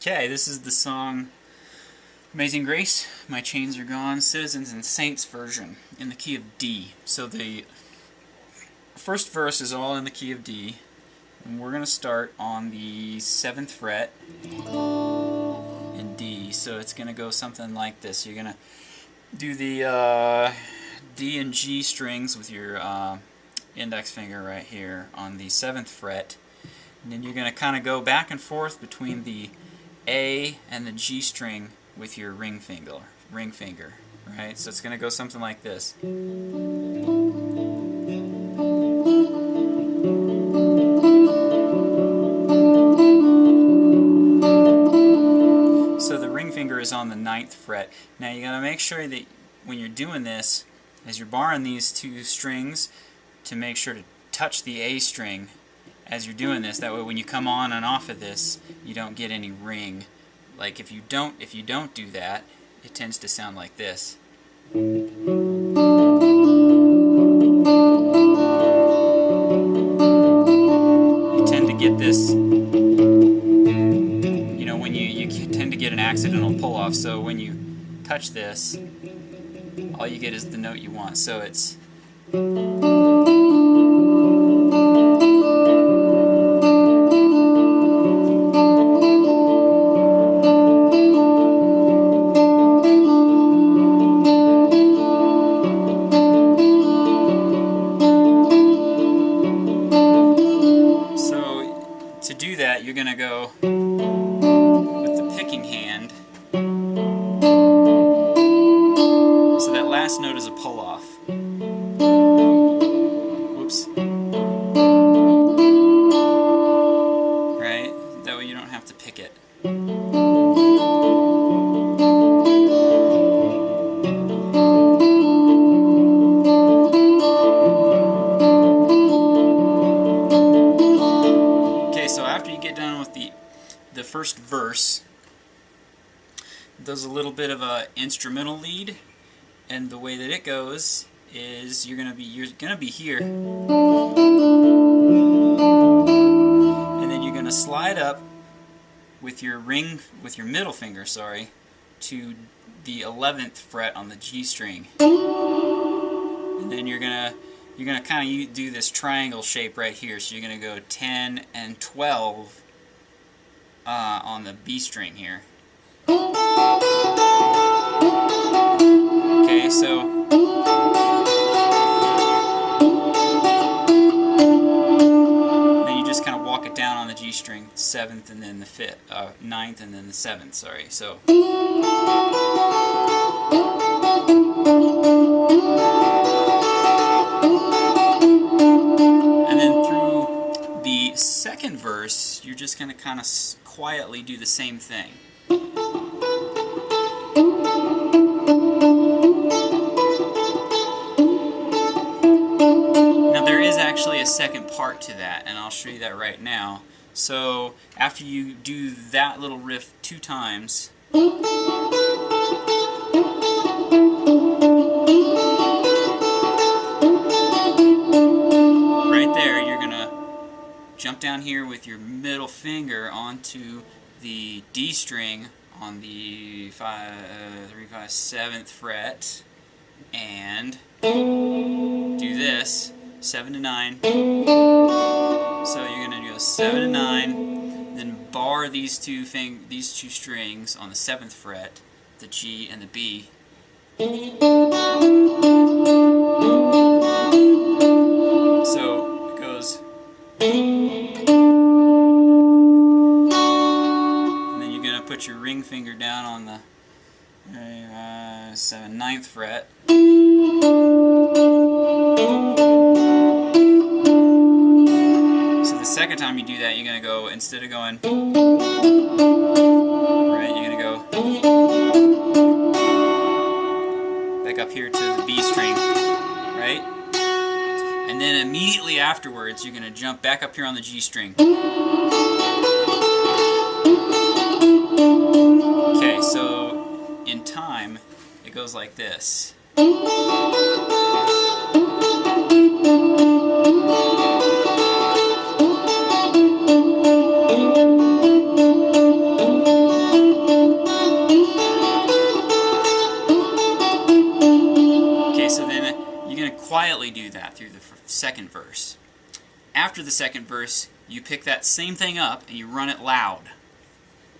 Okay, this is the song Amazing Grace, My Chains Are Gone, Citizens and Saints version in the key of D. So the first verse is all in the key of D, and we're going to start on the 7th fret in D. So it's going to go something like this. You're going to do the D and G strings with your index finger right here on the 7th fret, and then you're going to kind of go back and forth between the A and the G string with your ring finger, right? So it's going to go something like this. So the ring finger is on the 9th fret. Now you got to make sure that when you're doing this, as you're barring these two strings, to make sure to touch the A string as you're doing this. That way when you come on and off of this, you don't get any ring. Like if you don't do that, it tends to sound like this. You tend to get this, you know, when you tend to get an accidental pull off. So when you touch this, all you get is the note you want. So it's to do that, you're going to go with the picking hand. So that last note is a pull-off. Whoops. Right? That way you don't have to pick it. The first verse does a little bit of a instrumental lead, and the way that it goes is you're gonna be here, and then you're gonna slide up with your middle finger, to the 11th fret on the G string, and then you're gonna kind of do this triangle shape right here. So you're gonna go 10 and 12. On the B string here. Okay, so then you just kind of walk it down on the G string, 7th and then the 9th and then the 7th, sorry. So and then through the second verse, you're just going to kind of quietly do the same thing. Now there is actually a second part to that, and I'll show you that right now. So after you do that little riff 2 times, right there, you're going to jump down here with your middle finger onto the D string on the 7th fret, and do this 7 to 9. So you're gonna go 7 to 9, then bar these two strings on the 7th fret, the G and the B. So it goes. Put your ring finger down on the 9th fret. So the second time you do that, you're going to go, instead of going, right, you're going to go back up here to the B string, right? And then immediately afterwards, you're going to jump back up here on the G string. Okay, so in time, it goes like this. that through the second verse. After the second verse, you pick that same thing up and you run it loud.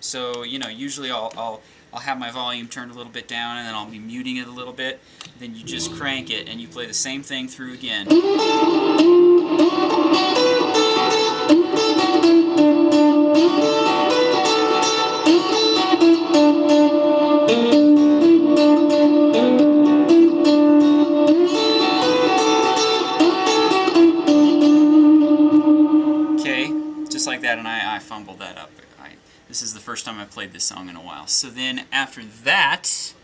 So, you know, usually I'll have my volume turned a little bit down and then I'll be muting it a little bit. Then you just crank it and you play the same thing through again. Just like that, and I fumbled that up. This is the first time I've played this song in a while. So then after that,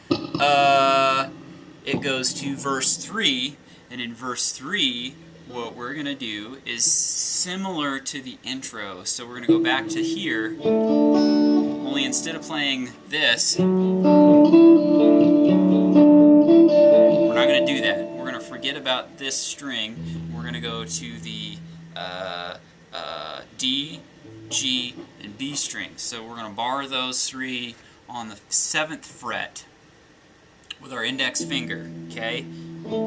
it goes to verse 3, and in verse 3, what we're going to do is similar to the intro. So we're going to go back to here, only instead of playing this, we're not going to do that. We're going to forget about this string. We're going to go to the D, G, and B strings. So we're going to bar those three on the 7th fret with our index finger, okay? We're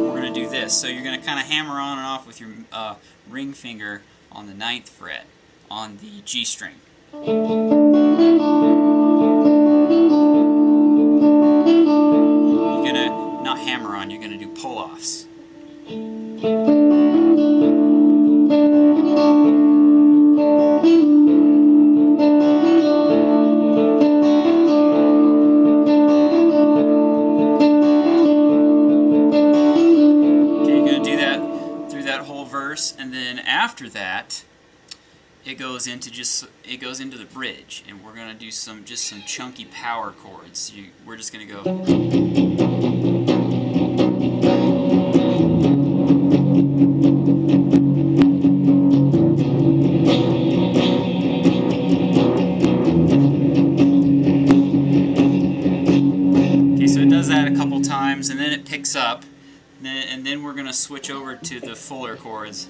going to do this. So you're going to kind of hammer on and off with your ring finger on the 9th fret on the G string. You're going to not hammer on, you're going to do pull-offs. And then after that, it goes into the bridge, and we're gonna do some chunky power chords. We're just gonna go. Okay, so it does that a couple times, and then it picks up. And then we're going to switch over to the fuller chords.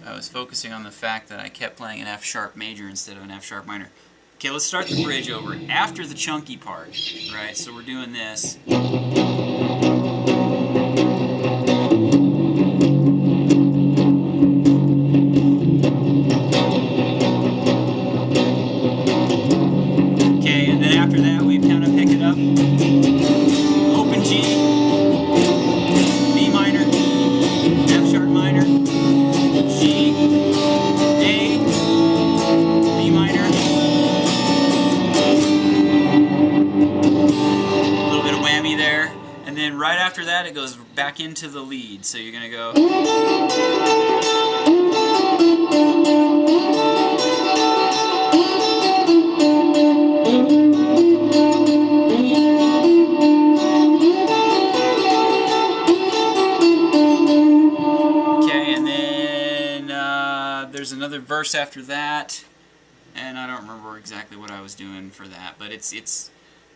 I was focusing on the fact that I kept playing an F sharp major instead of an F sharp minor. Okay, let's start the bridge over after the chunky part, right? So we're doing this. Okay, and then after that we kind of pick it up. Open G, B minor, F sharp minor, G, A, B minor, a little bit of whammy there, and then right after that it goes back into the lead, so you're going to go. There's another verse after that, and I don't remember exactly what I was doing for that, but it's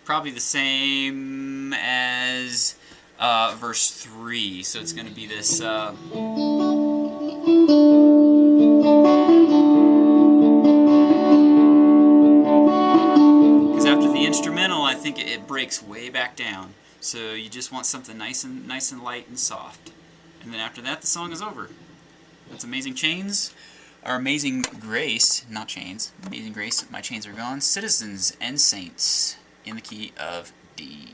probably the same as verse 3, so it's going to be this because after the instrumental I think it breaks way back down, so you just want something nice and light and soft, and then after that the song is over. That's Amazing Chains. Our Amazing Grace, not Chains, Amazing Grace, My Chains Are Gone, Citizens and Saints, in the key of D.